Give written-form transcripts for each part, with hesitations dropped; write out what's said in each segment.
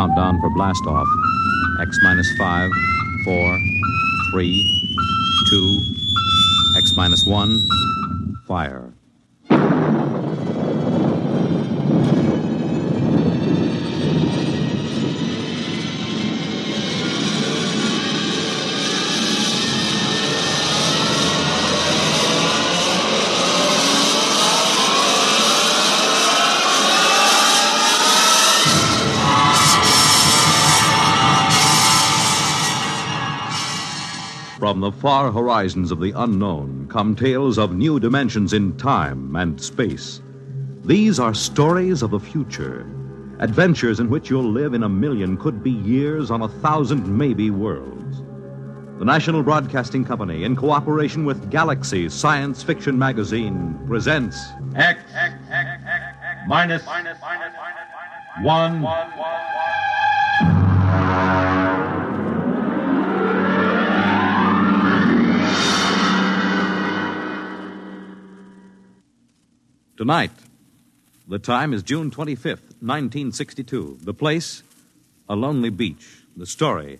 countdown for blast-off. X minus 5, 4, 3, 2, X minus 1, fire. From the far horizons of the unknown come tales of new dimensions in time and space. These are stories of the future, adventures in which you'll live in a million, could be years, on 1,000 maybe worlds. The National Broadcasting Company, in cooperation with Galaxy Science Fiction Magazine, presents X minus 1. Tonight. The time is June 25th, 1962. The place, a lonely beach. The story,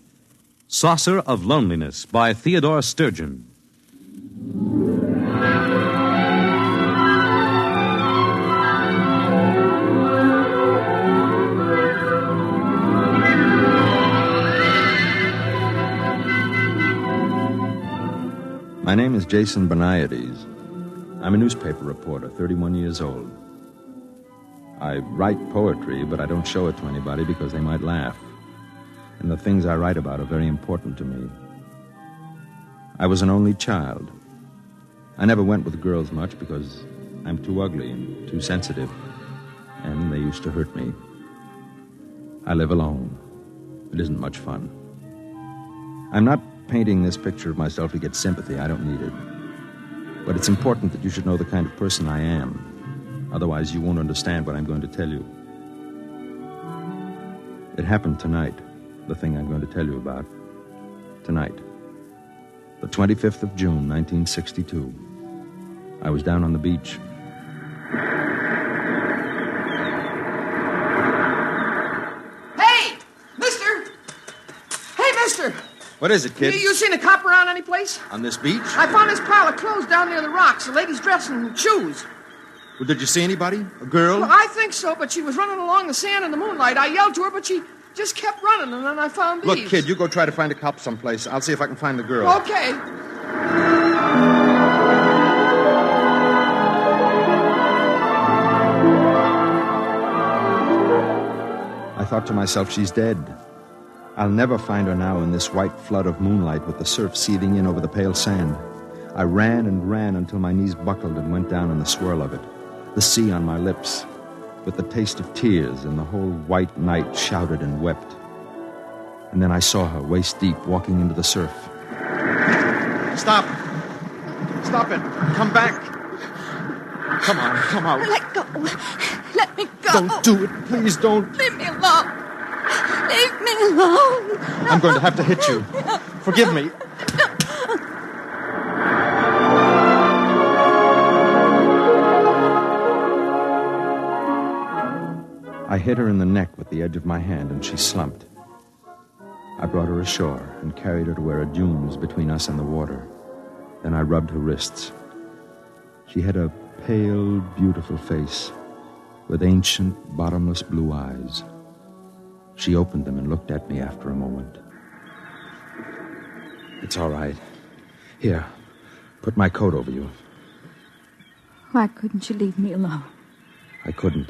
Saucer of Loneliness by Theodore Sturgeon. My name is Jason Beniades. I'm a newspaper reporter, 31 years old. I write poetry, but I don't show it to anybody because they might laugh. And the things I write about are very important to me. I was an only child. I never went with girls much because I'm too ugly and too sensitive, and they used to hurt me. I live alone. It isn't much fun. I'm not painting this picture of myself to get sympathy. I don't need it. But it's important that you should know the kind of person I am. Otherwise, you won't understand what I'm going to tell you. It happened tonight, the thing I'm going to tell you about. Tonight. The 25th of June, 1962. I was down on the beach. Hey, mister! Hey, mister! What is it, kid? You seen a cop around any place? On this beach? I found this pile of clothes down near the rocks. The lady's dressed in shoes. Well, did you see anybody? A girl? Well, I think so, but she was running along the sand in the moonlight. I yelled to her, but she just kept running, and then I found these. Look, kid, you go try to find a cop someplace. I'll see if I can find the girl. Okay. I thought to myself, she's dead. I'll never find her now in this white flood of moonlight with the surf seething in over the pale sand. I ran and ran until my knees buckled and went down in the swirl of it. The sea on my lips, with the taste of tears, and the whole white night shouted and wept. And then I saw her, waist deep, walking into the surf. Stop! Stop it! Come back! Come on, come out. Let go. Let me go. Don't do it. Please don't. Leave me alone. Leave me alone. I'm going to have to hit you. Forgive me. I hit her in the neck with the edge of my hand, and she slumped. I brought her ashore and carried her to where a dune was between us and the water. Then I rubbed her wrists. She had a pale, beautiful face with ancient, bottomless blue eyes. She opened them and looked at me after a moment. It's all right. Here, put my coat over you. Why couldn't you leave me alone? I couldn't.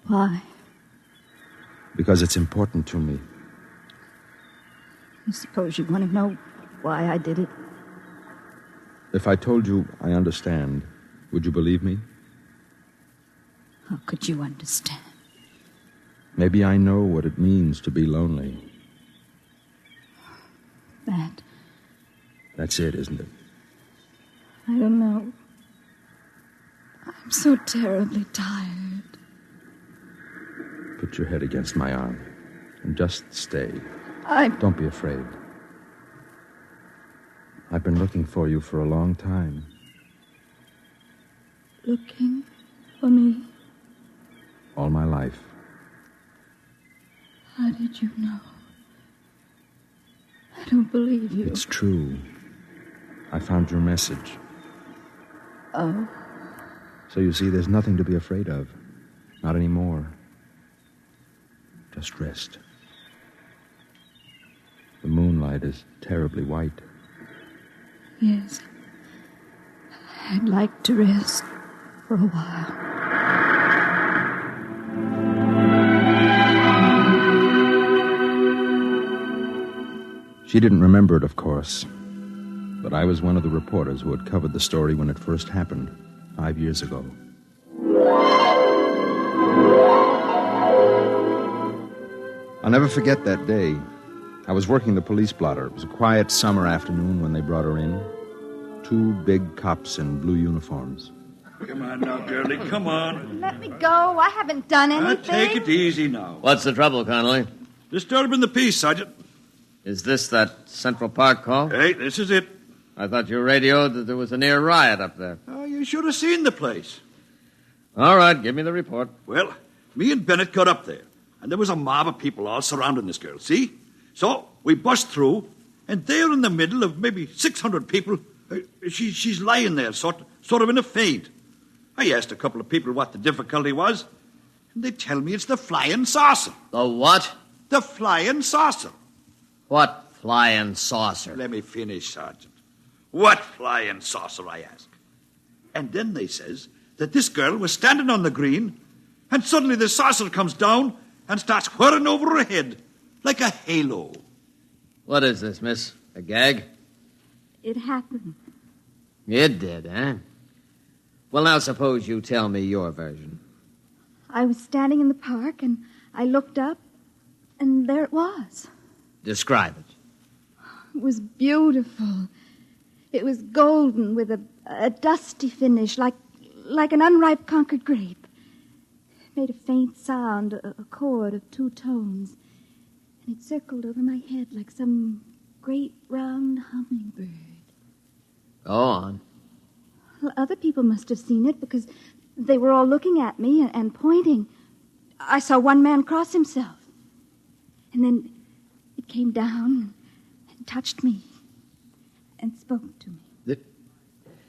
Why? Because it's important to me. I suppose you want to know why I did it. If I told you I understand, would you believe me? How could you understand? Maybe I know what it means to be lonely. That's it, isn't it? I don't know. I'm so terribly tired. Put your head against my arm and just stay. Don't be afraid. I've been looking for you for a long time. Looking for me? All my life. How did you know? I don't believe you. It's true. I found your message. Oh. So you see, there's nothing to be afraid of. Not anymore. Just rest. The moonlight is terribly white. Yes. I'd like to rest for a while. She didn't remember it, of course. But I was one of the reporters who had covered the story when it first happened, 5 years ago. I'll never forget that day. I was working the police blotter. It was a quiet summer afternoon when they brought her in. 2 big cops in blue uniforms. Come on now, girlie, come on. Let me go. I haven't done anything. Take it easy now. What's the trouble, Connolly? Disturbing the peace, Sergeant. Is this that Central Park call? Hey, this is it. I thought you radioed that there was a near riot up there. Oh, you should have seen the place. All right, give me the report. Well, me and Bennett got up there, and there was a mob of people all surrounding this girl, see? So we bust through, and there in the middle of maybe 600 people, she's lying there, sort of in a faint. I asked a couple of people what the difficulty was, and they tell me it's the flying saucer. The what? The flying saucer. What flying saucer? Let me finish, Sergeant. What flying saucer, I ask. And then they says that this girl was standing on the green, and suddenly the saucer comes down and starts whirring over her head like a halo. What is this, miss? A gag? It happened. It did, eh? Well, now suppose you tell me your version. I was standing in the park, and I looked up, and there it was. Describe it. It was beautiful. It was golden with a dusty finish, like an unripe Concord grape. It made a faint sound, a chord of 2 tones. And it circled over my head like some great round hummingbird. Go on. Well, other people must have seen it because they were all looking at me and pointing. I saw one man cross himself. And then it came down and touched me and spoke to me.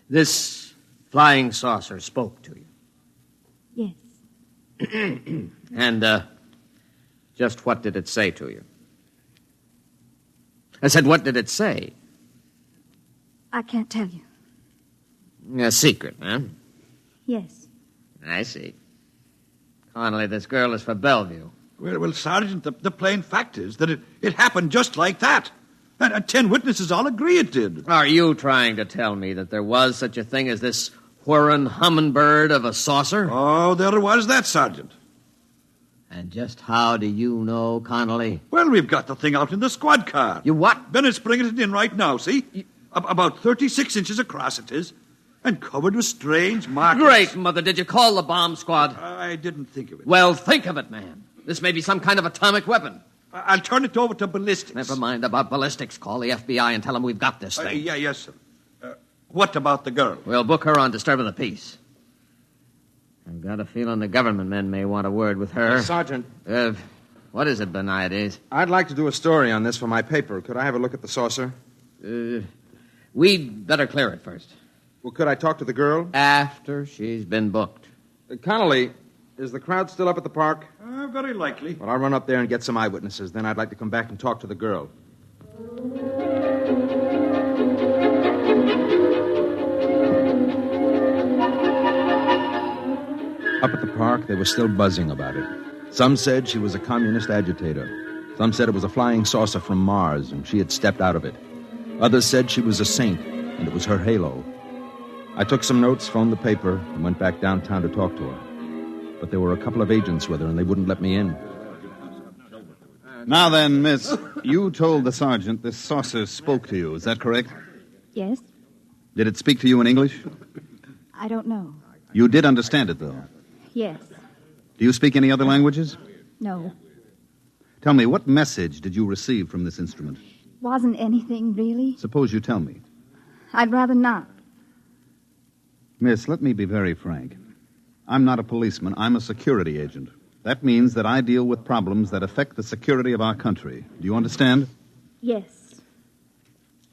This flying saucer spoke to you? Yes. And, just what did it say to you? I said, what did it say? I can't tell you. A secret, huh? Yes. I see. Connolly, this girl is for Bellevue. Well, Sergeant, the plain fact is that it happened just like that. And 10 witnesses all agree it did. Are you trying to tell me that there was such a thing as this whirring hummingbird of a saucer? Oh, there was that, Sergeant. And just how do you know, Connolly? Well, we've got the thing out in the squad car. You what? Bennett's bringing it in right now, see? About 36 inches across it is, and covered with strange markings. Great, Mother. Did you call the bomb squad? I didn't think of it. Well, think of it, man. This may be some kind of atomic weapon. I'll turn it over to ballistics. Never mind about ballistics. Call the FBI and tell them we've got this thing. Yes, sir. What about the girl? We'll book her on disturbing the peace. I've got a feeling the government men may want a word with her. Sergeant. What is it, Beniades? I'd like to do a story on this for my paper. Could I have a look at the saucer? We'd better clear it first. Well, could I talk to the girl? After she's been booked. Connolly, is the crowd still up at the park? Very likely. Well, I'll run up there and get some eyewitnesses. Then I'd like to come back and talk to the girl. Up at the park, they were still buzzing about it. Some said she was a communist agitator. Some said it was a flying saucer from Mars, and she had stepped out of it. Others said she was a saint, and it was her halo. I took some notes, phoned the paper, and went back downtown to talk to her. But there were a couple of agents with her, and they wouldn't let me in. Now then, miss, you told the sergeant this saucer spoke to you. Is that correct? Yes? Did it speak to you in English? I don't know. You did understand it, though. Yes. Do you speak any other languages? No. Tell me, what message did you receive from this instrument? Wasn't anything, really. Suppose you tell me. I'd rather not. Miss, let me be very frank. I'm not a policeman. I'm a security agent. That means that I deal with problems that affect the security of our country. Do you understand? Yes.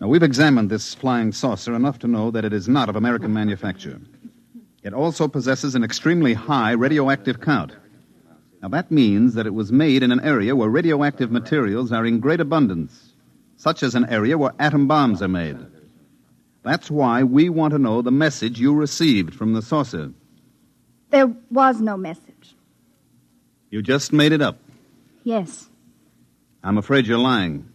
Now, we've examined this flying saucer enough to know that it is not of American manufacture. It also possesses an extremely high radioactive count. Now, that means that it was made in an area where radioactive materials are in great abundance, such as an area where atom bombs are made. That's why we want to know the message you received from the saucer. There was no message. You just made it up. Yes. I'm afraid you're lying.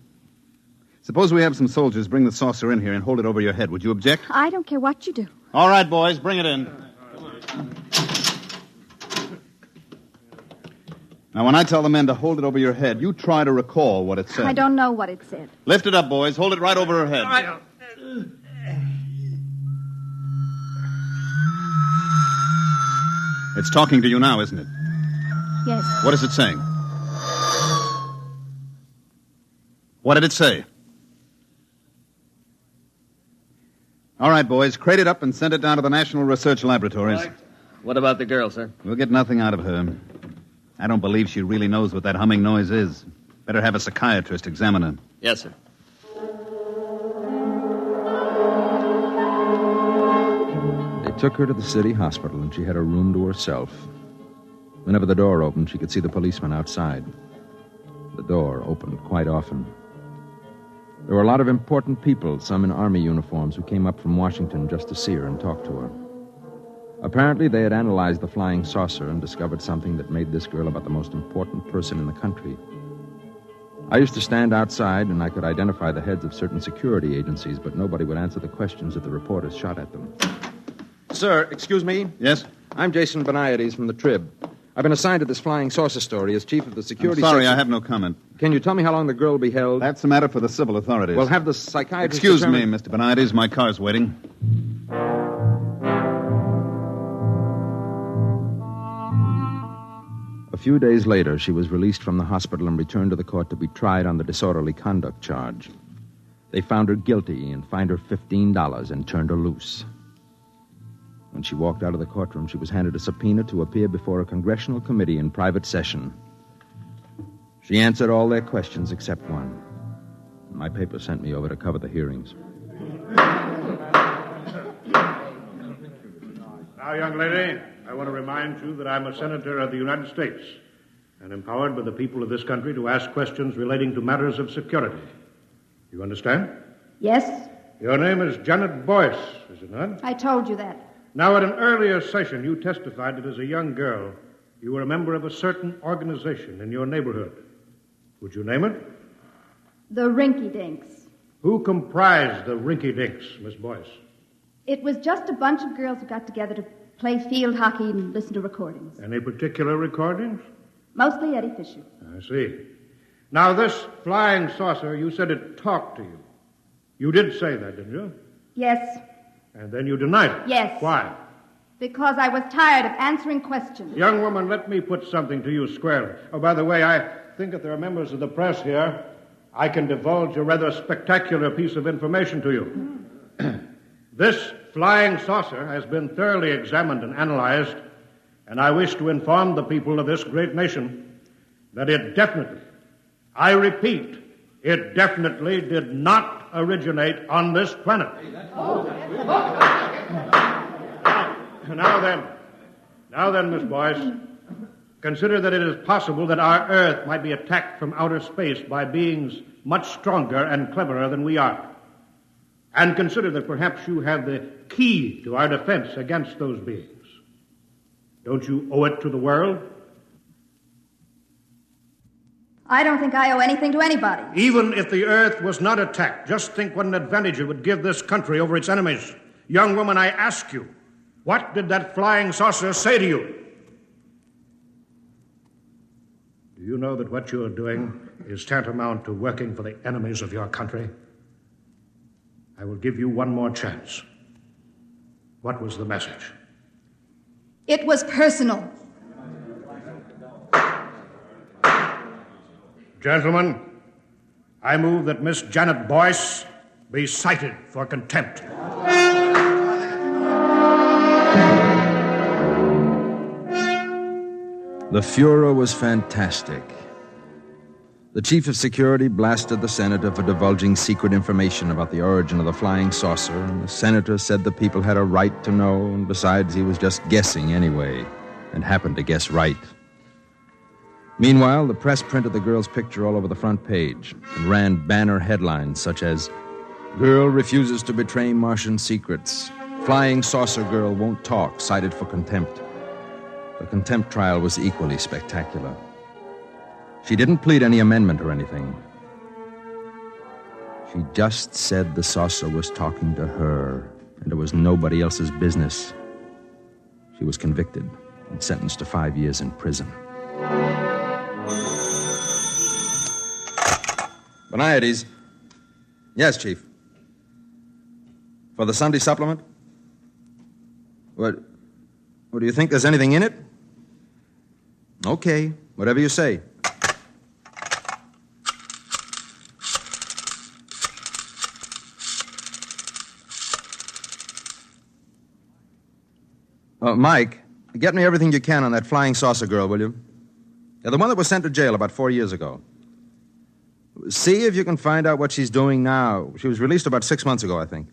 Suppose we have some soldiers bring the saucer in here and hold it over your head. Would you object? I don't care what you do. All right, boys, bring it in. Now, when I tell the men to hold it over your head, you try to recall what it said. I don't know what it said. Lift it up, boys. Hold it right over her head. All right. It's talking to you now, isn't it? Yes. What is it saying? What did it say? All right, boys, crate it up and send it down to the National Research Laboratories. Right. What about the girl, sir? We'll get nothing out of her. I don't believe she really knows what that humming noise is. Better have a psychiatrist examine her. Yes, sir. They took her to the city hospital, and she had a room to herself. Whenever the door opened, she could see the policeman outside. The door opened quite often. There were a lot of important people, some in army uniforms, who came up from Washington just to see her and talk to her. Apparently, they had analyzed the flying saucer and discovered something that made this girl about the most important person in the country. I used to stand outside, and I could identify the heads of certain security agencies, but nobody would answer the questions that the reporters shot at them. Sir, excuse me? Yes? I'm Jason Beniades from the Trib. I've been assigned to this flying saucer story as chief of the security I'm sorry, section. I have no comment. Can you tell me how long the girl will be held? That's a matter for the civil authorities. We'll have the psychiatrist Excuse determine... me, Mr. Beniades. My car's waiting. A few days later, she was released from the hospital and returned to the court to be tried on the disorderly conduct charge. They found her guilty and fined her $15 and turned her loose. When she walked out of the courtroom, she was handed a subpoena to appear before a congressional committee in private session. She answered all their questions except one. My paper sent me over to cover the hearings. Now, young lady, I want to remind you that I'm a senator of the United States and empowered by the people of this country to ask questions relating to matters of security. You understand? Yes, Your name is Janet Boyce, is it not? I told you that. Now, at an earlier session, you testified that as a young girl, you were a member of a certain organization in your neighborhood. Would you name it? The Rinky Dinks. Who comprised the Rinky Dinks, Miss Boyce? It was just a bunch of girls who got together to play field hockey and listen to recordings. Any particular recordings? Mostly Eddie Fisher. I see. Now, this flying saucer, you said it talked to you. You did say that, didn't you? Yes, And then you denied it. Yes. Why? because I was tired of answering questions. Young woman, let me put something to you squarely. Oh, by the way, I think that there are members of the press here. I can divulge a rather spectacular piece of information to you. This flying saucer has been thoroughly examined and analyzed, and I wish to inform the people of this great nation that it definitely, I repeat, it definitely did not originate on this planet. Now then, Miss Boyce, consider that it is possible that our Earth might be attacked from outer space by beings much stronger and cleverer than we are. And consider that perhaps you have the key to our defense against those beings. Don't you owe it to the world? I don't think I owe anything to anybody. Even if the Earth was not attacked, just think what an advantage it would give this country over its enemies. Young woman, I ask you, what did that flying saucer say to you? Do you know that what you are doing is tantamount to working for the enemies of your country? I will give you one more chance. What was the message? It was personal. Gentlemen, I move that Miss Janet Boyce be cited for contempt. The furor was fantastic. The chief of security blasted the senator for divulging secret information about the origin of the flying saucer, and the senator said the people had a right to know, and besides, he was just guessing anyway, and happened to guess right. Meanwhile, the press printed the girl's picture all over the front page and ran banner headlines such as, "Girl refuses to betray Martian secrets. Flying saucer girl won't talk, cited for contempt." The contempt trial was equally spectacular. She didn't plead any amendment or anything. She just said the saucer was talking to her, and it was nobody else's business. She was convicted and sentenced to 5 years in prison. Boniades. Yes, Chief. For the Sunday supplement? What do you think? There's anything in it? Okay, whatever you say. Mike, get me everything you can on that flying saucer girl, will you? Yeah, the one that was sent to jail about 4 years ago. See if you can find out what she's doing now. She was released about 6 months ago, I think.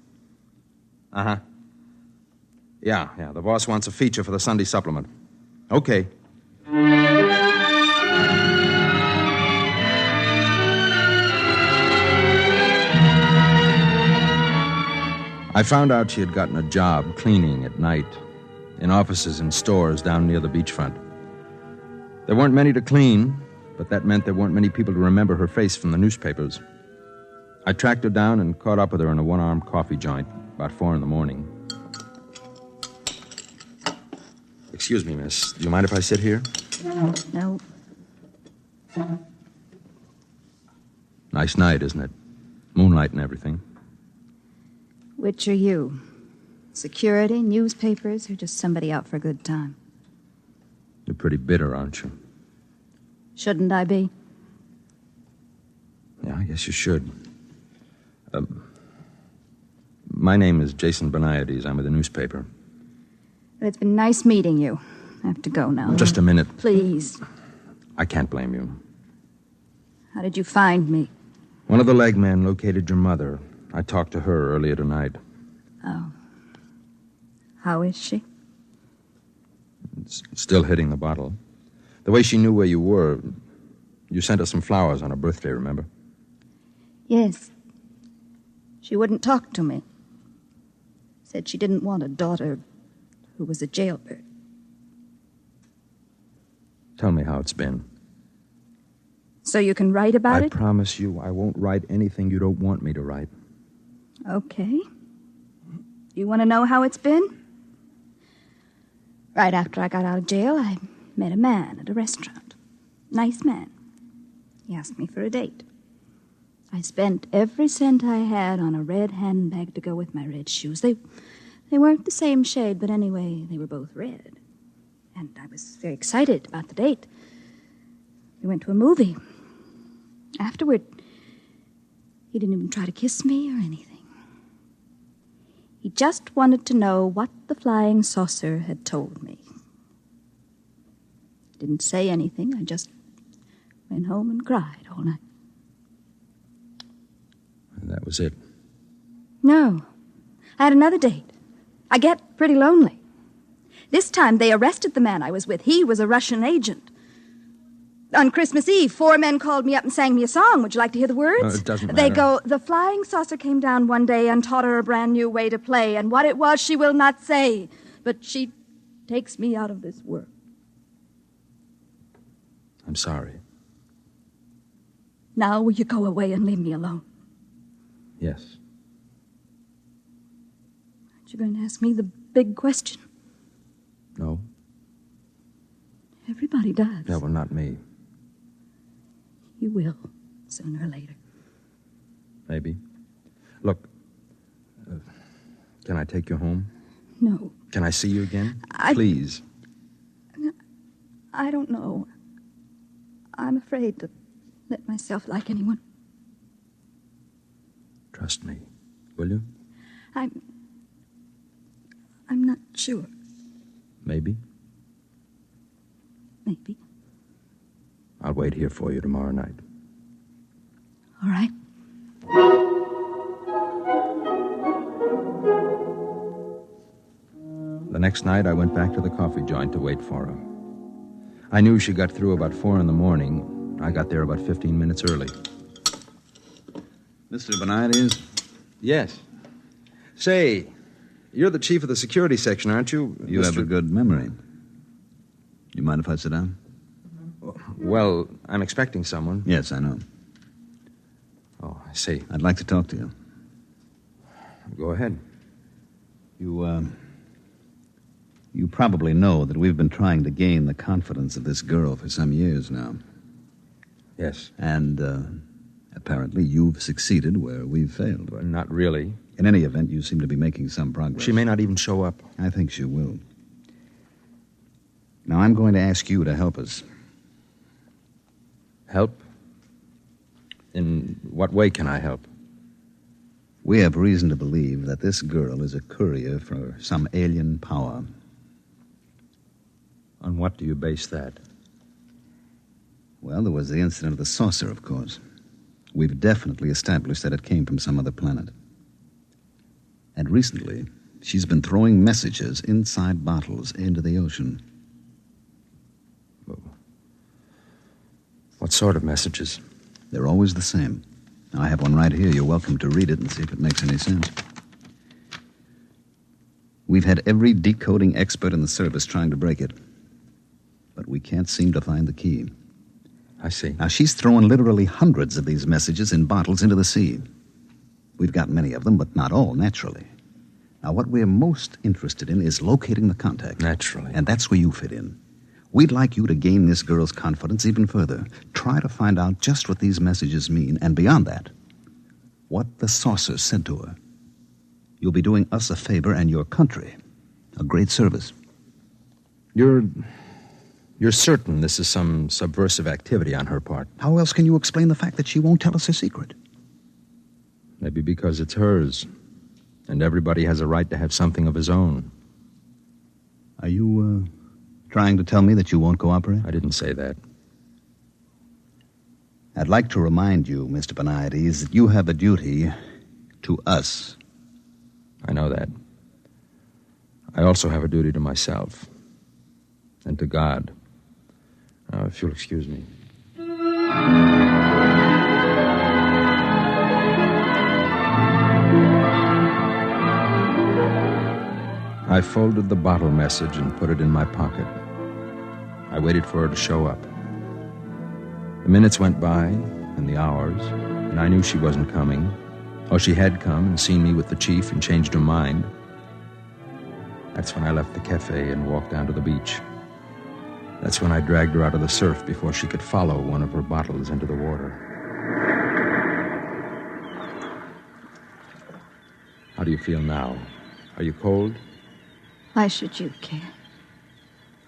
Uh-huh. Yeah, the boss wants a feature for the Sunday supplement. Okay. I found out she had gotten a job cleaning at night in offices and stores down near the beachfront. There weren't many to clean, but that meant there weren't many people to remember her face from the newspapers. I tracked her down and caught up with her in a one-armed coffee joint about 4 a.m. Excuse me, miss. Do you mind if I sit here? No. Nice night, isn't it? Moonlight and everything. Which are you? Security, newspapers, or just somebody out for a good time? You're pretty bitter, aren't you? Shouldn't I be? Yeah, I guess you should. My name is Jason Boniades. I'm with the newspaper. Well, it's been nice meeting you. I have to go now. Just a minute. Please. I can't blame you. How did you find me? One of the leg men located your mother. I talked to her earlier tonight. Oh. How is she? It's still hitting the bottle. The way she knew where you were, you sent her some flowers on her birthday, remember? Yes. She wouldn't talk to me. Said she didn't want a daughter who was a jailbird. Tell me how it's been. So you can write about it? I promise you I won't write anything you don't want me to write. Okay. You want to know how it's been? Right after I got out of jail, I met a man at a restaurant. Nice man. He asked me for a date. I spent every cent I had on a red handbag to go with my red shoes. They weren't the same shade, but anyway, they were both red. And I was very excited about the date. We went to a movie. Afterward, he didn't even try to kiss me or anything. He just wanted to know what the flying saucer had told me. He didn't say anything. I just went home and cried all night. And that was it? No. I had another date. I get pretty lonely. This time they arrested the man I was with. He was a Russian agent. On Christmas Eve, 4 men called me up and sang me a song. Would you like to hear the words? It doesn't They matter. go, "The flying saucer came down one day and taught her a brand new way to play, and what it was she will not say, but she takes me out of this world." I'm sorry. Now will you go away and leave me alone? Yes. Aren't you going to ask me the big question? No? Everybody does. Yeah, well, not me. You will, sooner or later. Maybe. Look, can I take you home? No, Can I see you again? I- Please. I don't know. I'm afraid to let myself like anyone. Trust me, will you? I'm not sure. Maybe. Maybe. I'll wait here for you tomorrow night. All right. The next night, I went back to the coffee joint to wait for her. I knew she got through about 4 a.m. I got there about 15 minutes early. Mr. Benides? Yes. Say, you're the chief of the security section, aren't you? You have a good memory. You mind if I sit down? Well, I'm expecting someone. Yes, I know. Oh, I see. I'd like to talk to you. Go ahead. You probably know that we've been trying to gain the confidence of this girl for some years now. Yes. And, apparently you've succeeded where we've failed. Well, not really. In any event, you seem to be making some progress. She may not even show up. I think she will. Now, I'm going to ask you to help us. Help? In what way can I help? We have reason to believe that this girl is a courier for some alien power. On what do you base that? Well, there was the incident of the saucer, of course. We've definitely established that it came from some other planet. And recently, she's been throwing messages inside bottles into the ocean. What sort of messages? They're always the same. Now, I have one right here. You're welcome to read it and see if it makes any sense. We've had every decoding expert in the service trying to break it. But we can't seem to find the key. I see. Now, she's throwing literally hundreds of these messages in bottles into the sea. We've got many of them, but not all, naturally. Now, what we're most interested in is locating the contact. Naturally. And that's where you fit in. We'd like you to gain this girl's confidence even further. Try to find out just what these messages mean, and beyond that, what the saucer said to her. You'll be doing us a favor and your country a great service. You're certain this is some subversive activity on her part? How else can you explain the fact that she won't tell us her secret? Maybe because it's hers, and everybody has a right to have something of his own. Are you, trying to tell me that you won't cooperate? I didn't say that. I'd like to remind you, Mr. Benides, that you have a duty to us. I know that. I also have a duty to myself and to God. Now, if you'll excuse me. I folded the bottle message and put it in my pocket. I waited for her to show up. The minutes went by, and the hours, and I knew she wasn't coming. Or she had come and seen me with the chief and changed her mind. That's when I left the cafe and walked down to the beach. That's when I dragged her out of the surf before she could follow one of her bottles into the water. How do you feel now? Are you cold? Why should you care?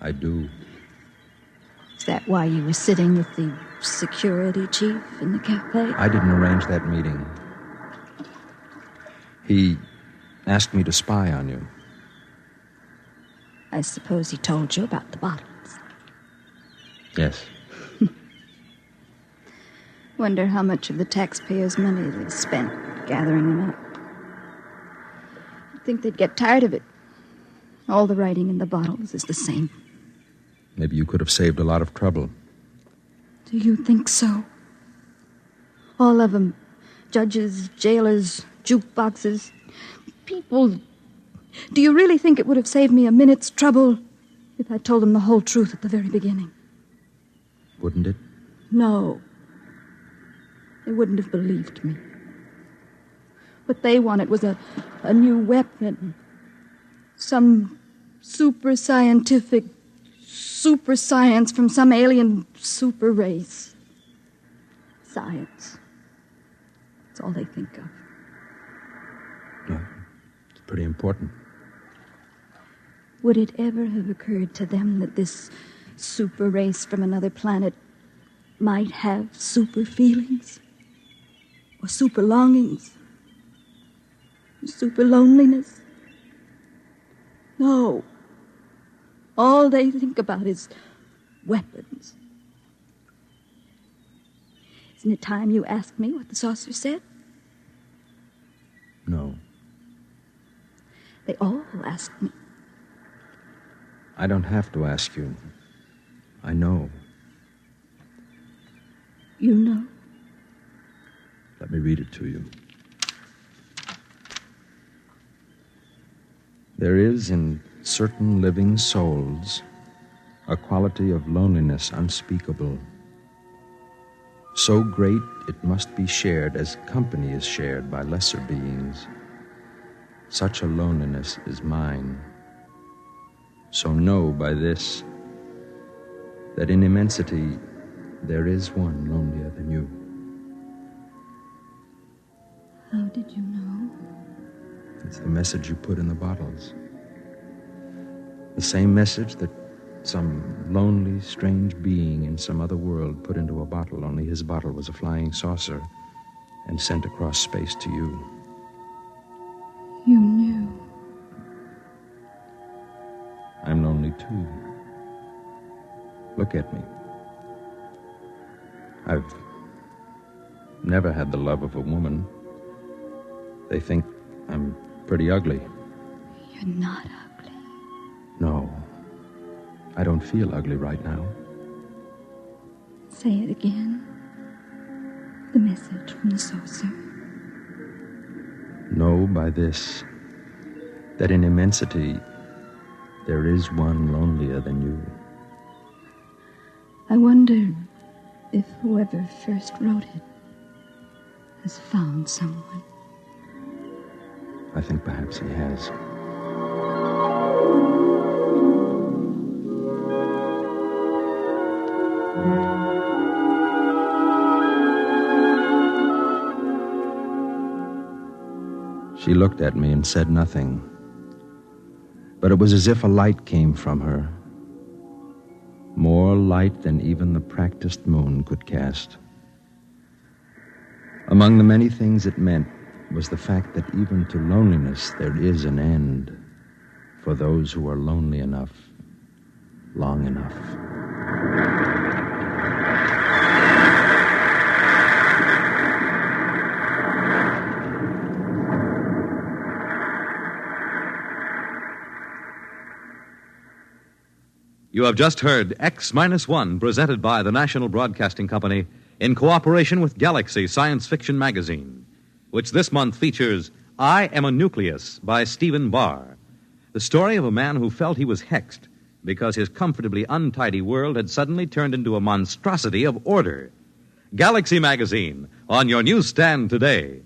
I do. Is that why you were sitting with the security chief in the cafe? I didn't arrange that meeting. He asked me to spy on you. I suppose he told you about the bottles. Yes. Wonder how much of the taxpayers' money they spent gathering them up. You'd think they'd get tired of it. All the writing in the bottles is the same. Maybe you could have saved a lot of trouble. Do you think so? All of them. Judges, jailers, jukeboxes, people. Do you really think it would have saved me a minute's trouble if I told them the whole truth at the very beginning? Wouldn't it? No. They wouldn't have believed me. What they wanted was a new weapon. Some super scientific super science from some alien super race. Science. That's all they think of. No, it's pretty important. Would it ever have occurred to them that this super race from another planet might have super feelings? Or super longings? Or super loneliness? No. All they think about is weapons. Isn't it time you asked me what the saucer said? No. They all asked me. I don't have to ask you. I know. You know? Let me read it to you. There is in certain living souls a quality of loneliness unspeakable, so great it must be shared as company is shared by lesser beings. Such a loneliness is mine. So know by this that in immensity there is one lonelier than you. How did you know? It's the message you put in the bottles. The same message that some lonely, strange being in some other world put into a bottle, only his bottle was a flying saucer and sent across space to you. You knew. I'm lonely too. Look at me. I've never had the love of a woman. They think I'm pretty ugly. You're not ugly. No. I don't feel ugly right now. Say it again. The message from the saucer. Know by this that in immensity there is one lonelier than you. I wonder if whoever first wrote it has found someone. I think perhaps he has. She looked at me and said nothing. But it was as if a light came from her. More light than even the practiced moon could cast. Among the many things it meant was the fact that even to loneliness there is an end for those who are lonely enough, long enough. You have just heard X-1, presented by the National Broadcasting Company in cooperation with Galaxy Science Fiction Magazine, which this month features I Am a Nucleus by Stephen Barr, the story of a man who felt he was hexed because his comfortably untidy world had suddenly turned into a monstrosity of order. Galaxy Magazine, on your newsstand today.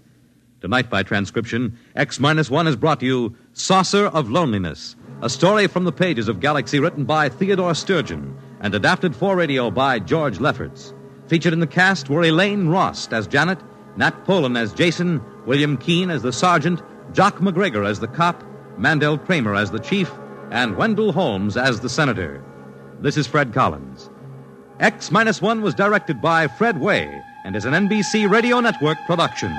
Tonight, by transcription, X-1 has brought you Saucer of Loneliness, a story from the pages of Galaxy written by Theodore Sturgeon and adapted for radio by George Lefferts. Featured in the cast were Elaine Rost as Janet, Nat Polan as Jason, William Keane as the sergeant, Jock McGregor as the cop, Mandel Kramer as the chief, and Wendell Holmes as the senator. This is Fred Collins. X-1 was directed by Fred Way and is an NBC Radio Network production.